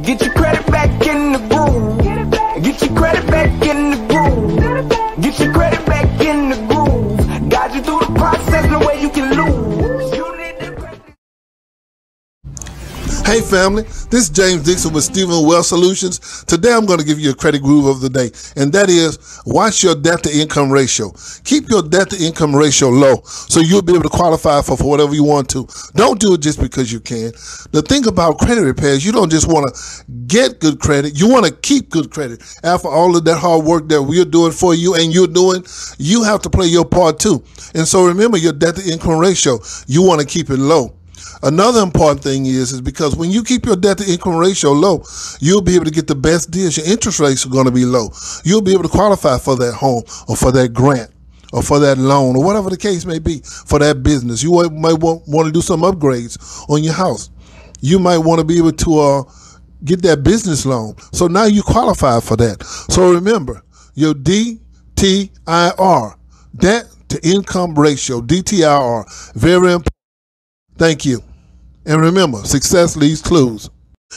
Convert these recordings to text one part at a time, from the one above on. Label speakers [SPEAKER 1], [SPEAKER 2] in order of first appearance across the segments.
[SPEAKER 1] Get your credit back in the groove. Get your credit back in the groove. Get your credit back in the groove. Guide you through the process, no way you can lose. You need the credit.
[SPEAKER 2] Hey family, this is James Dixon with Stephen Wealth Solutions. Today I'm going to give you a credit groove of the day, and that is watch your debt to income ratio. Keep your debt to income ratio low so you'll be able to qualify for whatever you want to. Don't do it just because you can. The thing about credit repairs, you don't just want to get good credit, you want to keep good credit. After all of that hard work that we're doing for you and you're doing, you have to play your part too. And so remember your debt to income ratio, you want to keep it low. Another important thing is because when you keep your debt to income ratio low, you'll be able to get the best deals. Your interest rates are going to be low. You'll be able to qualify for that home or for that grant or for that loan or whatever the case may be for that business. You might want to do some upgrades on your house. You might want to be able to get that business loan. So now you qualify for that. So remember your DTIR, debt to income ratio, DTIR, very important. Thank you. And remember, success leaves clues.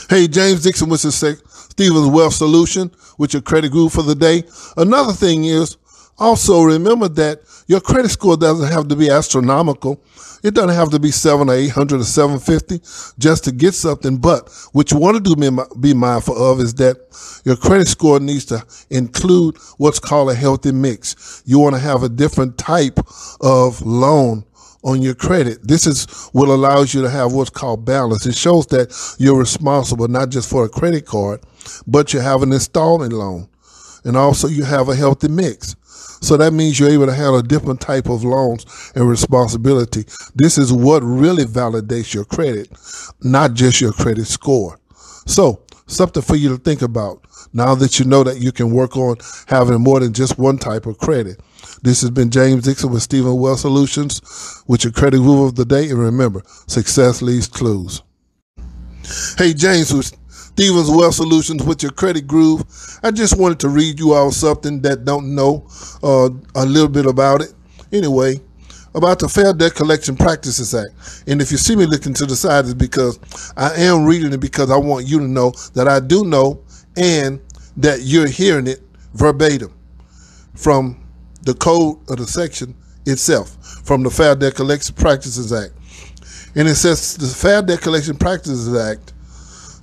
[SPEAKER 2] Hey, James Dixon with Stephen's Wealth Solution with your credit group for the day. Another thing is also remember that your credit score doesn't have to be astronomical. It doesn't have to be 700 or 800 or 750 just to get something. But what you want to be mindful of is that your credit score needs to include what's called a healthy mix. You want to have a different type of loan on your credit. This is what allows you to have what's called balance. It shows that you're responsible not just for a credit card, but you have an installment loan. And also you have a healthy mix. So that means you're able to handle a different type of loans and responsibility. This is what really validates your credit, not just your credit score. So something for you to think about now that you know that you can work on having more than just one type of credit. This has been James Dixon with Stephen Wealth Solutions with your credit groove of the day. And remember, success leaves clues. Hey, James with Stephen's Wealth Solutions with your credit groove. I just wanted to read you all something that don't know a little bit about it. Anyway, about the Fair Debt Collection Practices Act. And if you see me looking to the side, it's because I am reading it because I want you to know that I do know and that you're hearing it verbatim from the code of the section itself, from the Fair Debt Collection Practices Act. And it says the Fair Debt Collection Practices Act,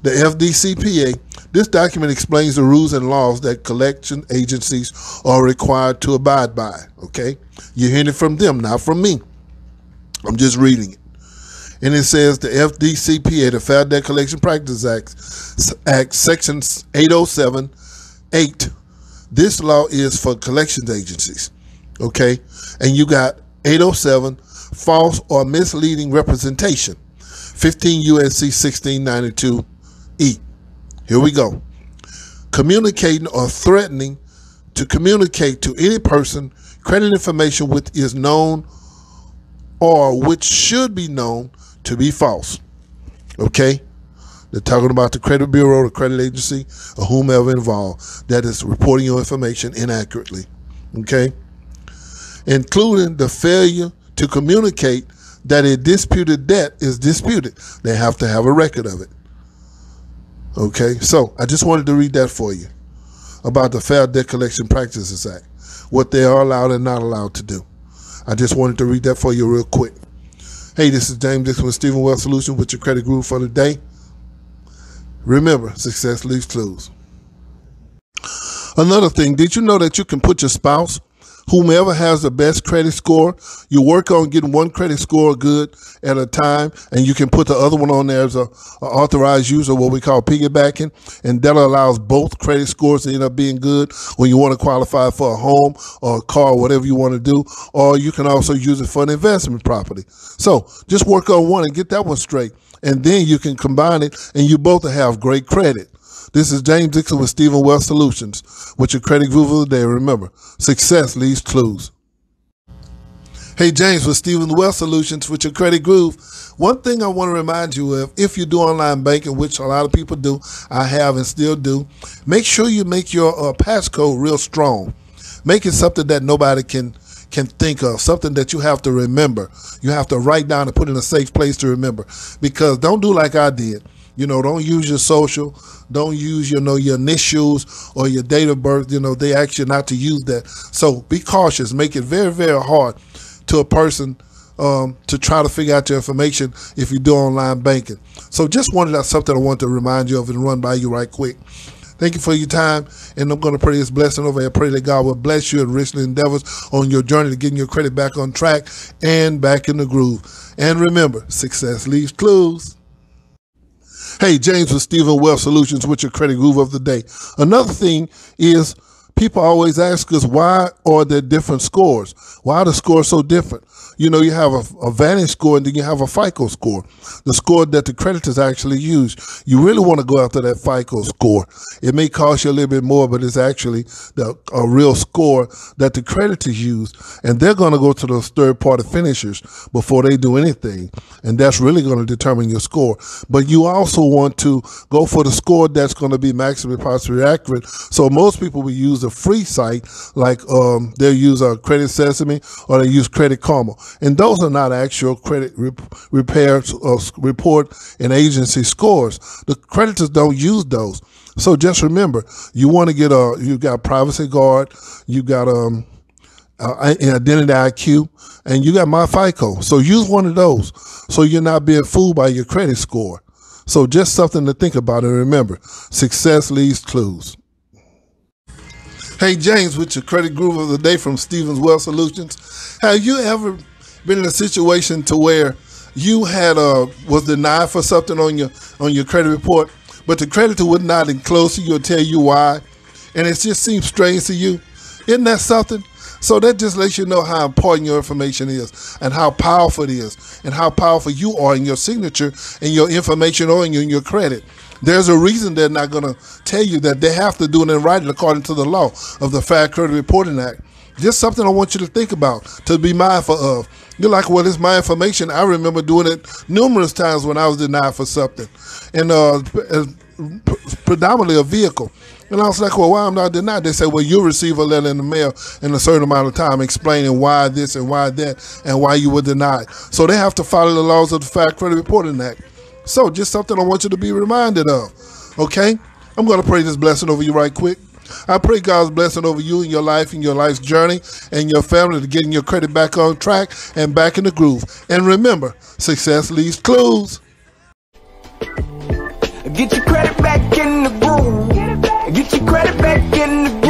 [SPEAKER 2] the FDCPA, this document explains the rules and laws that collection agencies are required to abide by, okay? You're hearing it from them, not from me. I'm just reading it. And it says the FDCPA, the Fair Debt Collection Practices Act, Section 807(8). This law is for collections agencies, okay? And you got 807, false or misleading representation, 15 U.S.C. 1692E. Here we go. Communicating or threatening to communicate to any person credit information which is known or which should be known to be false, okay? They're talking about the credit bureau, the credit agency, or whomever involved that is reporting your information inaccurately, okay? Including the failure to communicate that a disputed debt is disputed. They have to have a record of it, okay? So I just wanted to read that for you about the Fair Debt Collection Practices Act, what they are allowed and not allowed to do. I just wanted to read that for you real quick. Hey, this is James Dixon with Stephen Wealth Solutions with your credit group for the day. Remember, success leaves clues. Another thing, did you know that you can put your spouse, whomever has the best credit score, you work on getting one credit score good at a time, and you can put the other one on there as a authorized user, what we call piggybacking, and that allows both credit scores to end up being good when you want to qualify for a home or a car, whatever you want to do, or you can also use it for an investment property. So just work on one and get that one straight, and then you can combine it, and you both have great credit. This is James Dixon with Stephen Wealth Solutions with your credit groove of the day. Remember, success leaves clues. Hey, James with Stephen Wealth Solutions with your credit groove. One thing I want to remind you of, if you do online banking, which a lot of people do, I have and still do, make sure you make your passcode real strong. Make it something that nobody can think of, something that you have to remember. You have to write down and put in a safe place to remember. Because don't do like I did. Don't use your social. Don't use, your initials or your date of birth. They ask you not to use that. So be cautious. Make it very, very hard to a person to try to figure out your information if you do online banking. So just something I wanted to remind you of and run by you right quick. Thank you for your time, and I'm going to pray this blessing over. I pray that God will bless you and richly endeavors on your journey to getting your credit back on track and back in the groove. And remember, success leaves clues. Hey, James with Stephen Wealth Solutions with your credit groove of the day. Another thing is people always ask us, why are there different scores? Why are the scores so different? You have a Vantage score, and then you have a FICO score, the score that the creditors actually use. You really want to go after that FICO score. It may cost you a little bit more, but it's actually a real score that the creditors use, and they're going to go to those third-party finishers before they do anything, and that's really going to determine your score. But you also want to go for the score that's going to be maximally possibly accurate. So most people will use a free site, like they'll use a Credit Sesame or they use Credit Karma. And those are not actual credit repairs report and agency scores. The creditors don't use those. So just remember, you want to get you got Privacy Guard, you got Identity IQ, and you got My FICO. So use one of those so you're not being fooled by your credit score. So just something to think about, and remember, success leaves clues. Hey, James with your credit groove of the day from Stephen's Wealth Solutions. Have you ever been in a situation to where you had was denied for something on your credit report, but the creditor would not enclose you or tell you why, and it just seems strange to you? Isn't that something? So that just lets you know how important your information is, and how powerful it is, and how powerful you are in your signature and your information on you and your credit. There's a reason they're not going to tell you that. They have to do it in writing according to the law of the Fair Credit Reporting Act. Just something I want you to think about, to be mindful of. You're like, well, it's my information. I remember doing it numerous times when I was denied for something, and predominantly a vehicle. And I was like, well, why I'm not denied? They said, well, you'll receive a letter in the mail in a certain amount of time explaining why this and why that and why you were denied. So they have to follow the laws of the Fair Credit Reporting Act. So just something I want you to be reminded of, okay? I'm going to pray this blessing over you right quick. I pray God's blessing over you and your life and your life's journey and your family to getting your credit back on track and back in the groove. And remember, success leaves clues.
[SPEAKER 1] Get your credit back in the groove. Get your credit back in the groove.